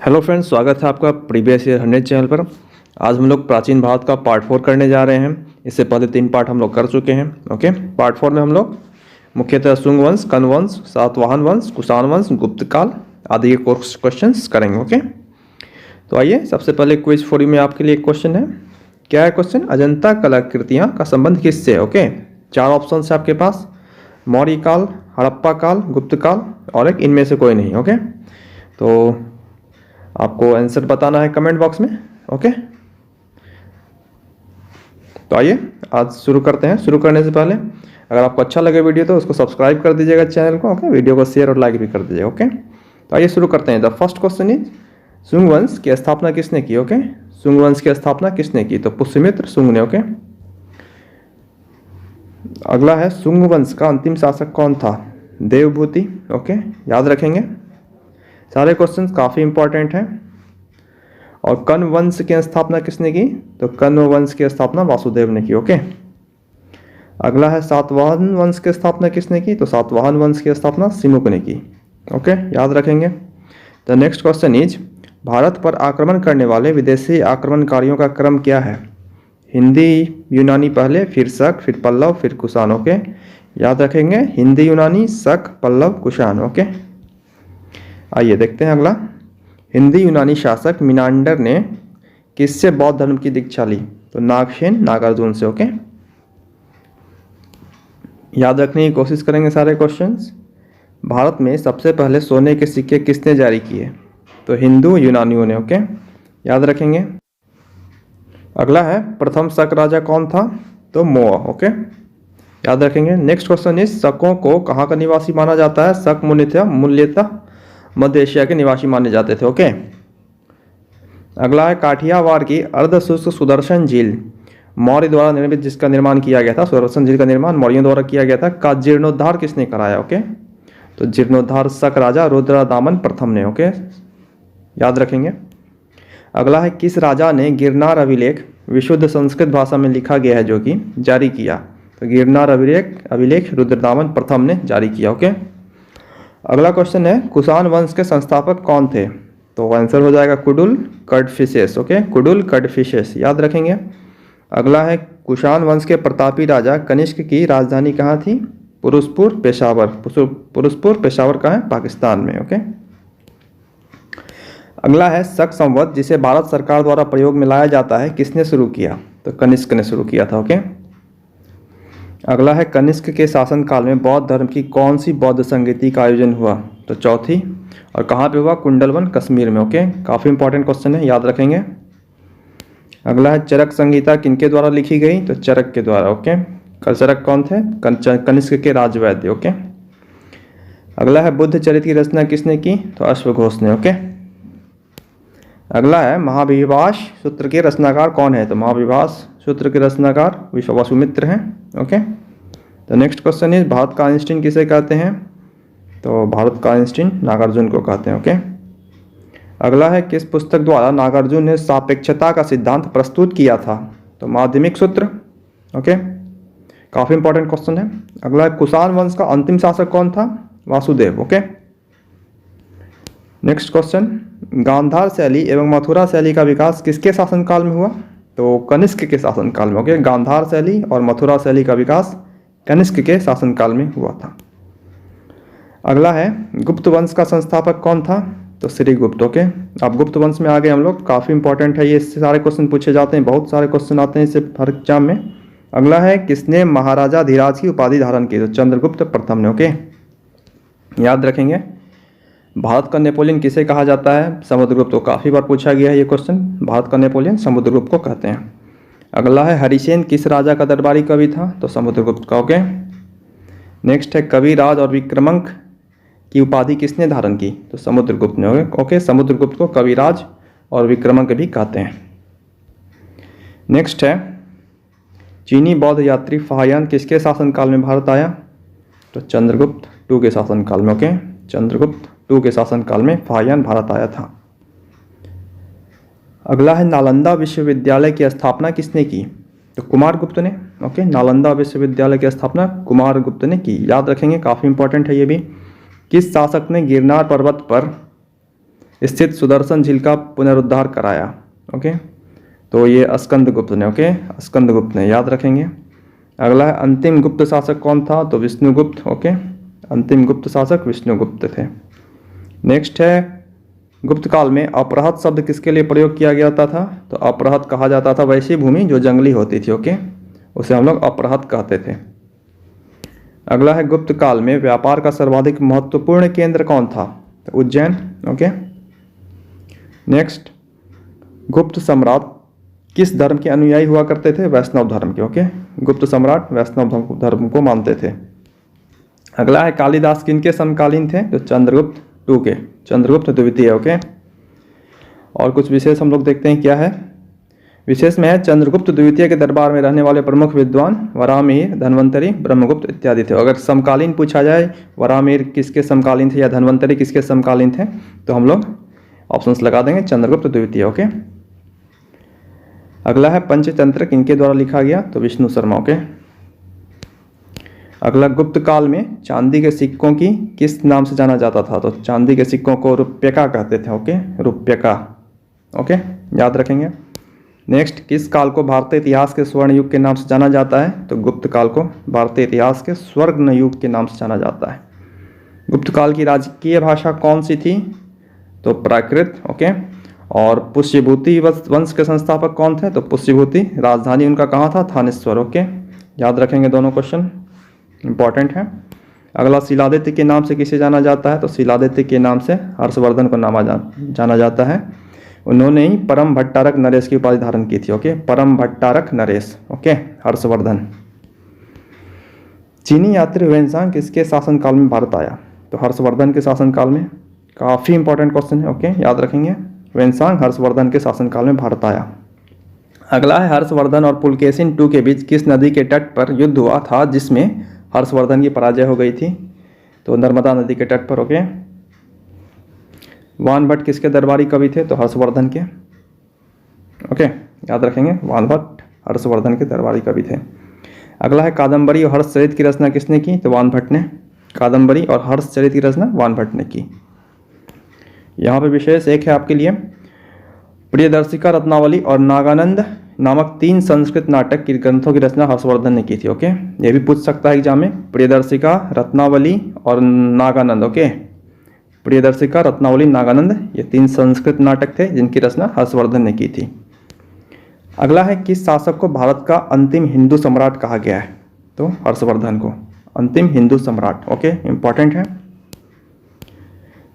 Hello friends, स्वागत है आपका प्रीवियस ईयर 100 चैनल पर। आज हम लोग प्राचीन भारत का पार्ट 4 करने जा रहे हैं। इससे पहले 3 पार्ट हम लोग कर चुके हैं। ओके, पार्ट 4 में हम लोग मुख्यतः शुंग वंश, कण्व वंश, सातवाहन वंश, कुषाण वंश, गुप्त काल आदि के क्वेश्चंस करेंगे। ओके, तो आइए सबसे पहले क्विज 4 में आपके लिए एक क्वेश्चन है। क्या है क्वेश्चन? अजंता कलाकृतियाँ का संबंध किससे? ओके, 4 ऑप्शन है आपके पास, मौर्य काल, हड़प्पा काल, गुप्त काल और एक इनमें से कोई नहीं। ओके, तो आपको आंसर बताना है कमेंट बॉक्स में। ओके, तो आइए आज शुरू करते हैं। शुरू करने से पहले अगर आपको अच्छा लगे वीडियो तो उसको सब्सक्राइब कर दीजिएगा चैनल को। ओके, वीडियो को शेयर और लाइक भी कर दीजिएगा। ओके, तो आइए शुरू करते हैं। The first question is, Shunga वंश की स्थापना किसने की? ओके, शुंग वंश की स्थापना किसने की? तो पुष्यमित्र शुंग ने। ओके, अगला है, शुंग वंश का अंतिम शासक कौन था? देवभूति। ओके, याद रखेंगे, सारे क्वेश्चन काफ़ी इंपॉर्टेंट हैं। और कण्व वंश की स्थापना किसने की? तो कण्व वंश की स्थापना वासुदेव ने की। ओके, अगला है, सातवाहन वंश की स्थापना किसने की? तो सातवाहन वंश की स्थापना सिमुक ने की। ओके, याद रखेंगे। The next question is, Bharat पर आक्रमण करने वाले विदेशी आक्रमणकारियों का क्रम क्या है? हिंदी यूनानी पहले, फिर शक, फिर पल्लव, फिर कुषाण। ओके, याद रखेंगे, हिंदी यूनानी, शक, पल्लव, कुषाण। ओके, आइए देखते हैं अगला। हिंदी यूनानी शासक मिनांडर ने किससे बौद्ध धर्म की दीक्षा ली? तो नागसेन, नागार्जुन से। ओके, याद रखने की कोशिश करेंगे सारे क्वेश्चंस। भारत में सबसे पहले सोने के सिक्के किसने जारी किए? तो हिंदू यूनानियों ने। ओके, याद रखेंगे। अगला है, प्रथम शक राजा कौन था? तो मोआ। ओके, याद रखेंगे। नेक्स्ट क्वेश्चन इज, शकों को कहाँ का निवासी माना जाता है? शक मूल्यतः मध्य एशिया के निवासी माने जाते थे। ओके, अगला है, काठियावाड़ की अर्धशुष्क सुदर्शन झील मौर्य द्वारा निर्मित जिसका निर्माण किया गया था, सुदर्शन झील का निर्माण मौर्यों द्वारा किया गया था, का जीर्णोद्धार किसने कराया? ओके, तो जीर्णोद्धार शक राजा रुद्रदामन प्रथम ने। ओके, याद रखेंगे। अगला है, किस राजा ने गिरनार अभिलेख विशुद्ध संस्कृत भाषा में लिखा गया है जो कि जारी किया? तो गिरनार अभिलेख रुद्रदामन प्रथम ने जारी किया। ओके, अगला क्वेश्चन है, कुषाण वंश के संस्थापक कौन थे? तो आंसर हो जाएगा कुडुल कड़फिसेस। ओके, कुडुल कड़फिसेस, याद रखेंगे। अगला है, कुषाण वंश के प्रतापी राजा कनिष्क की राजधानी कहाँ थी? पुरुषपुर, पेशावर। पुरुषपुर, पेशावर कहाँ है? पाकिस्तान में। ओके, अगला है, शक संवत जिसे भारत सरकार द्वारा प्रयोग में लाया जाता है किसने शुरू किया? तो कनिष्क ने शुरू किया था। ओके, अगला है, कनिष्क के शासनकाल में बौद्ध धर्म की कौन सी बौद्ध संगीति का आयोजन हुआ? तो चौथी। और कहाँ पे हुआ? कुंडलवन, कश्मीर में। ओके, काफ़ी इंपॉर्टेंट क्वेश्चन है, याद रखेंगे। अगला है, चरक संहिता किनके द्वारा लिखी गई? तो चरक के द्वारा। ओके, चरक कौन थे? कनिष्क के राजवैद्य। ओके, अगला है, बुद्ध चरित्र की रचना किसने की? तो अश्वघोष ने। ओके, अगला है, महाभिभाष सूत्र के रचनाकार कौन है? तो महाभिभाष सूत्र के रचनाकार वसुमित्र हैं। ओके, तो नेक्स्ट क्वेश्चन इज, भारत का आइंस्टीन किसे कहते हैं? तो भारत का आइंस्टीन नागार्जुन को कहते हैं। ओके, अगला है, किस पुस्तक द्वारा नागार्जुन ने सापेक्षता का सिद्धांत प्रस्तुत किया था? तो माध्यमिक सूत्र। ओके, काफ़ी इंपॉर्टेंट क्वेश्चन है। अगला है, कुषाण वंश का अंतिम शासक कौन था? Vasudev. Okay, next question, Gandhara शैली एवं मथुरा शैली का विकास किसके शासनकाल में हुआ? तो कनिष्क के शासनकाल में। ओके, गांधार शैली और मथुरा शैली का विकास कनिष्क के शासनकाल में हुआ था। अगला है, गुप्त वंश का संस्थापक कौन था? तो श्रीगुप्त। ओके, अब गुप्त वंश में आ गए हम लोग, काफ़ी इंपॉर्टेंट है ये, इससे सारे क्वेश्चन पूछे जाते हैं, बहुत सारे क्वेश्चन आते हैं इससे हर एग्जाम में। अगला है, किसने महाराजा धीराज की उपाधि धारण की? तो चंद्रगुप्त प्रथम ने। ओके, याद रखेंगे। भारत का नेपोलियन किसे कहा जाता है? समुद्रगुप्त को। काफ़ी बार पूछा गया है ये क्वेश्चन, भारत का नेपोलियन समुद्रगुप्त को कहते हैं। अगला है, हरिसेन किस राजा का दरबारी कवि था? तो समुद्रगुप्त का। ओके, नेक्स्ट है, कविराज और विक्रमंक की उपाधि किसने धारण की? तो समुद्रगुप्त ने। ओके, समुद्रगुप्त को कविराज और विक्रमंक भी कहते हैं। नेक्स्ट है, चीनी बौद्ध यात्री फाहियान किसके शासनकाल में भारत आया? तो चंद्रगुप्त टू के शासनकाल में। ओके, चंद्रगुप्त टू के शासनकाल में फाहियान भारत आया था। अगला है, नालंदा विश्वविद्यालय की स्थापना किसने की? तो कुमारगुप्त ने। ओके, नालंदा विश्वविद्यालय की स्थापना कुमारगुप्त ने की, याद रखेंगे, काफ़ी इंपॉर्टेंट है ये भी। किस शासक ने गिरनार पर्वत पर स्थित सुदर्शन झील का पुनरुद्धार कराया? ओके, तो ये स्कंदगुप्त ने। ओके, स्कंदगुप्त ने, याद रखेंगे। अगला है अंतिम गुप्त शासक कौन था? तो विष्णुगुप्त। ओके, अंतिम गुप्त शासक विष्णुगुप्त थे। नेक्स्ट है गुप्त काल में अपरहत शब्द किसके लिए प्रयोग किया जाता था? तो अपरहत कहा जाता था वैसी भूमि जो जंगली होती थी। ओके, उसे हम लोग अपरहत कहते थे। अगला है गुप्त काल में व्यापार का सर्वाधिक महत्वपूर्ण केंद्र कौन था? तो उज्जैन। ओके, नेक्स्ट, गुप्त सम्राट किस धर्म के अनुयायी हुआ करते थे? वैष्णव धर्म के। ओके, गुप्त सम्राट वैष्णव धर्म को मानते थे। अगला है कालिदास किनके समकालीन थे? तो चंद्रगुप्त टू के, चंद्रगुप्त द्वितीय। ओके, और कुछ विशेष हम लोग देखते हैं क्या है। विशेष में है चंद्रगुप्त द्वितीय के दरबार में रहने वाले प्रमुख विद्वान वराहमिहिर, धन्वंतरि, ब्रह्मगुप्त इत्यादि थे। अगर समकालीन पूछा जाए वराहमिहिर किसके समकालीन थे या धन्वंतरि किसके समकालीन थे, तो हम लोग ऑप्शंस लगा देंगे चंद्रगुप्त द्वितीय। ओके, अगला है पंचतंत्र किनके द्वारा लिखा गया? तो विष्णु शर्मा। ओके, अगला गुप्त काल में चांदी के सिक्कों की किस नाम से जाना जाता था? तो चांदी के सिक्कों को रुप्यका कहते थे। ओके, रुप्यका। ओके, याद रखेंगे। नेक्स्ट, किस काल को भारतीय इतिहास के स्वर्ण युग के नाम से जाना जाता है? तो गुप्त काल को भारतीय इतिहास के स्वर्ण युग के नाम से जाना जाता है। गुप्त काल की राजकीय भाषा कौन सी थी? तो प्राकृत। ओके, और पुष्यभूति वंश के संस्थापक कौन थे? तो पुष्यभूति। राजधानी उनका कहाँ था? थानेश्वर। ओके, याद रखेंगे दोनों क्वेश्चन, इंपॉर्टेंट है। अगला शिलादित्य के नाम से किसे जाना जाता है? तो शिलादित्य के नाम से हर्षवर्धन को जाना जाता है। उन्होंने ही परम भट्टारक नरेश की उपाधि धारण की थी। ओके, परम भट्टारक नरेश। ओके, हर्षवर्धन। चीनी यात्री ह्वेनसांग किसके शासनकाल में भारत आया? तो हर्षवर्धन के शासनकाल में। काफ़ी इंपॉर्टेंट क्वेश्चन है। ओके, याद रखेंगे। ह्वेनसांग हर्षवर्धन के शासनकाल में भारत आया। अगला है हर्षवर्धन और पुलकेशिन टू के बीच किस नदी के तट पर युद्ध हुआ था जिसमें हर्षवर्धन की पराजय हो गई थी? तो नर्मदा नदी के तट पर। ओके, वानभट्ट किसके दरबारी कवि थे? तो हर्षवर्धन के। ओके, याद रखेंगे, वानभट्ट हर्षवर्धन के दरबारी कवि थे। अगला है कादम्बरी और हर्षचरित की रचना किसने की? तो वानभट्ट ने। कादम्बरी और हर्षचरित की रचना वानभट्ट ने की। यहाँ पे विशेष एक है आपके लिए, प्रियदर्शिका, रत्नावली और नागानंद नामक 3 संस्कृत नाटक की ग्रंथों की रचना हर्षवर्धन ने की थी। ओके, ये भी पूछ सकता है एग्जाम में, प्रियदर्शिका, रत्नावली और नागानंद। ओके, प्रियदर्शिका, रत्नावली, नागानंद, ये 3 संस्कृत नाटक थे जिनकी रचना हर्षवर्धन ने की थी। अगला है किस शासक को भारत का अंतिम हिंदू सम्राट कहा गया है? तो हर्षवर्धन को अंतिम हिंदू सम्राट। ओके, इंपॉर्टेंट है।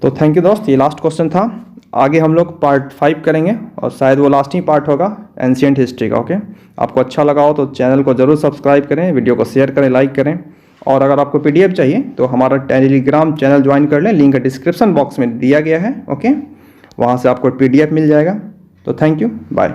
तो थैंक यू दोस्त, ये लास्ट क्वेश्चन था। आगे हम लोग पार्ट 5 करेंगे और शायद वो लास्ट ही पार्ट होगा एंशिएंट हिस्ट्री का। ओके, आपको अच्छा लगा हो तो चैनल को ज़रूर सब्सक्राइब करें, वीडियो को शेयर करें, लाइक करें। और अगर आपको PDF चाहिए तो हमारा टेलीग्राम चैनल ज्वाइन कर लें, लिंक डिस्क्रिप्शन बॉक्स में दिया गया है। ओके, वहाँ से आपको PDF मिल जाएगा। तो थैंक यू, बाय।